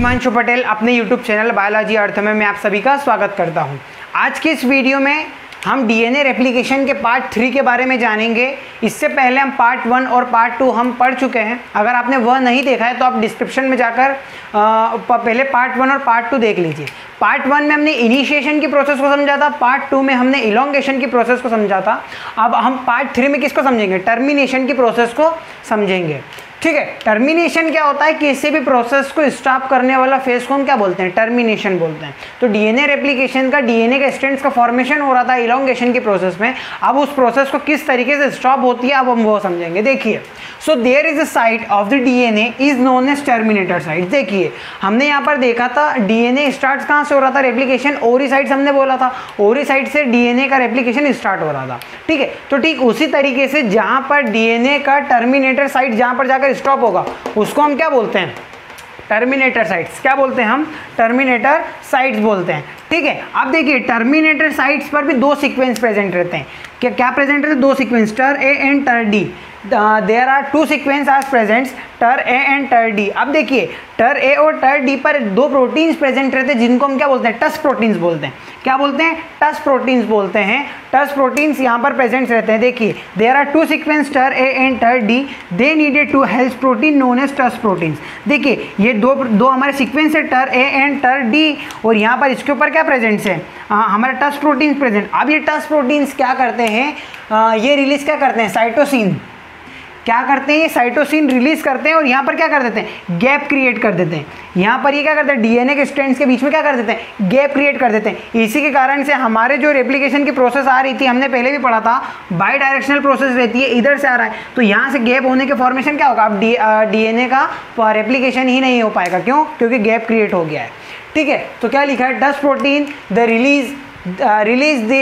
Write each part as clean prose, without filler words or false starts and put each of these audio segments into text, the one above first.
हिमांशु पटेल अपने YouTube channel biology अर्थ में मैं आप सभी का स्वागत करता हूं। आज की इस वीडियो में हम डीएनए रेप्लिकेशन के पार्ट 3 के बारे में जानेंगे। इससे पहले हम पार्ट 1 और पार्ट 2 हम पढ़ चुके हैं। अगर आपने वह नहीं देखा है तो आप डिस्क्रिप्शन में जाकर पहले पार्ट 1 और पार्ट 2 देख लीजिए। पार्ट 1 में हमने इनिशिएशन की प्रोसेस को समझा था, पार्ट 2 में हमने इलोंगेशन की प्रोसेस को समझा था। अब हम पार्ट 3 में किसको समझेंगे? टर्मिनेशन की प्रोसेस को समझेंगे। ठीक है, टर्मिनेशन क्या होता है? किसी भी प्रोसेस को स्टॉप करने वाला फेज को हम क्या बोलते हैं? टर्मिनेशन बोलते हैं। तो डीएनए रेप्लिकेशन का डीएनए के स्ट्रैंड्स का फॉर्मेशन हो रहा था इलोंगेशन की प्रोसेस में। अब उस प्रोसेस को किस तरीके से स्टॉप होती है अब हम वो समझेंगे। देखिए, so there is a site of the DNA is known as terminator site. देखिए, हमने यहाँ पर देखा था डीएनए स्टार्ट कहाँ से हो रहा था रेप्लिकेशन? ओरी साइट से हमने बोला था, ओरी साइट से डीएनए का रेप्लिकेशन स्टार्ट हो रहा था। ठीक है, तो ठीक उसी तरीके से जहाँ पर डीएनए का टर्मिनेटर साइट जहाँ पर जाकर स्टॉप होगा उसको हम क्या बोलते हैं? Terminator sites. क्या बोलते हैं हम? टर्मिनेटर साइट्स बोलते हैं। ठीक है, अब देखिए टर्मिनेटर साइट्स पर भी दो सीक्वेंस प्रेजेंट रहते हैं। क्या प्रेजेंट रहते हैं? दो sequence, ter A and ter D. There are two sequence are presents, ter A and ter D. अब देखिए टर ए और टर डी पर दो प्रोटीन्स प्रेजेंट रहते हैं जिनको हम क्या बोलते हैं? टस प्रोटीन्स बोलते हैं। क्या बोलते हैं? टस प्रोटीन्स बोलते हैं। टस प्रोटीन्स यहाँ पर प्रेजेंट रहते हैं। देखिए, there are two sequence ter A and ter D, they needed to help protein known as tus proteins. देखिए, ये दो हमारे सीक्वेंस है, टर ए एंड टर डी, और यहाँ पर इसके ऊपर क्या प्रेजेंट्स है? हमारे टस प्रोटीन्स प्रेजेंट। अब ये टस प्रोटीन्स क्या करते हैं? ये रिलीज क्या करते हैं? साइटोसिन। क्या करते हैं? ये साइटोसिन रिलीज करते हैं और यहाँ पर क्या कर देते हैं? गैप क्रिएट कर देते हैं। यहाँ पर ये क्या करते हैं? डीएनए के स्ट्रैंड्स के बीच में क्या कर देते हैं? गैप क्रिएट कर देते हैं। इसी के कारण से हमारे जो रेप्लिकेशन की प्रोसेस आ रही थी, हमने पहले भी पढ़ा था, बाई डायरेक्शनल प्रोसेस रहती है, इधर से आ रहा है तो यहाँ से गैप होने के फॉर्मेशन क्या होगा? अब डीएनए का रेप्लिकेशन ही नहीं हो पाएगा। क्यों? क्योंकि गैप क्रिएट हो गया है। ठीक है, तो क्या लिखा है? टस protein the release the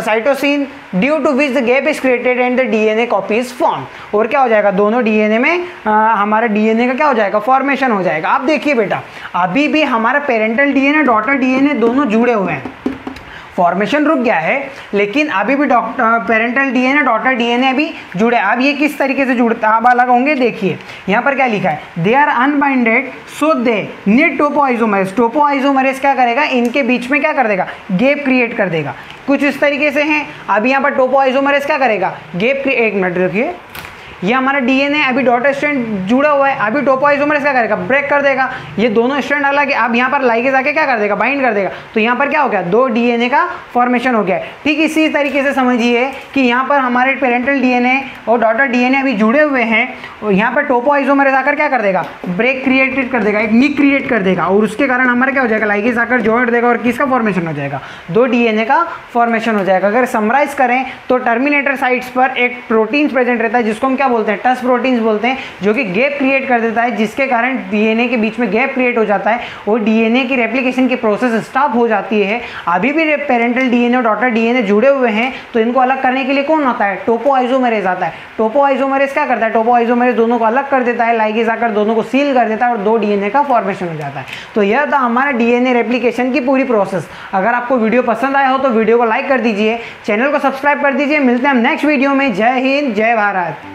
cytosine due to which the gap is created and the DNA copy is formed। और क्या हो जाएगा? दोनों डीएनए में हमारा डीएनए का क्या हो जाएगा? फॉर्मेशन हो जाएगा। अब देखिए बेटा, अभी भी हमारा पेरेंटल डीएनए डॉटर डीएनए दोनों जुड़े हुए हैं। फॉर्मेशन रुक गया है लेकिन अभी भी पेरेंटल डीएनए डॉटर डीएनए अभी जुड़े। अब ये किस तरीके से जुड़ता अब अलग होंगे? देखिए यहाँ पर क्या लिखा है? They are unbinded so they need topoisomerase. Topoisomerase क्या करेगा? इनके बीच में क्या कर देगा? गैप क्रिएट कर देगा। कुछ इस तरीके से हैं। अब यहाँ पर टोपोआइसोमरेज क्या करेगा? गैप। एक मिनट रखिए, ये हमारा डीएनए अभी डॉटर स्ट्रैंड जुड़ा हुआ है, अभी टोपोआइसोमरेज क्या करेगा? ब्रेक कर देगा। ये दोनों स्ट्रैंड अलग है। अब यहाँ पर लाइगेज आके क्या कर देगा? बाइंड कर देगा। तो यहाँ पर क्या हो गया? दो डीएनए का फॉर्मेशन हो गया है। ठीक इसी तरीके से समझिए कि यहाँ पर हमारे पेरेंटल डीएनए और डॉटर डीएनए अभी जुड़े हुए हैं और यहाँ पर टोपोआइसोमरेज आकर क्या कर देगा? ब्रेक क्रिएट कर देगा, एक निक क्रिएट कर देगा और उसके कारण हमारा क्या हो जाएगा? लाइगेज आकर जोड़ देगा और किसका फॉर्मेशन हो जाएगा? दो डीएनए का फॉर्मेशन हो जाएगा। अगर समराइज करें तो टर्मिनेटर साइट्स पर एक प्रोटीन प्रेजेंट रहता है जिसको हम क्या बोलते हैं? टस प्रोटीन्स बोलते हैं, जो कि गैप क्रिएट कर देता है, जिसके कारण डीएनए के बीच में गैप क्रिएट हो जाता है और डीएनए की रेप्लिकेशन की प्रोसेस स्टॉप हो जाती है। अभी भी पेरेंटल डीएनए और डॉटर डीएनए जुड़े हुए हैं तो इनको अलग करने के लिए कौन आता है? टोपोआइसोमरेज आता है। टोपोआइसोमरेज क्या करता है? टोपोआइसोमरेज दोनों को अलग कर देता है, लाइगेज आकर दोनों को सील कर देता है और दो डीएनए का फॉर्मेशन हो जाता है। तो यह था हमारा डीएनए रेप्लिकेशन की पूरी प्रोसेस। अगर आपको वीडियो पसंद आया हो तो वीडियो को लाइक कर दीजिए, चैनल को सब्सक्राइब कर दीजिए। मिलते हैं हम नेक्स्ट वीडियो में। जय हिंद, जय भारत।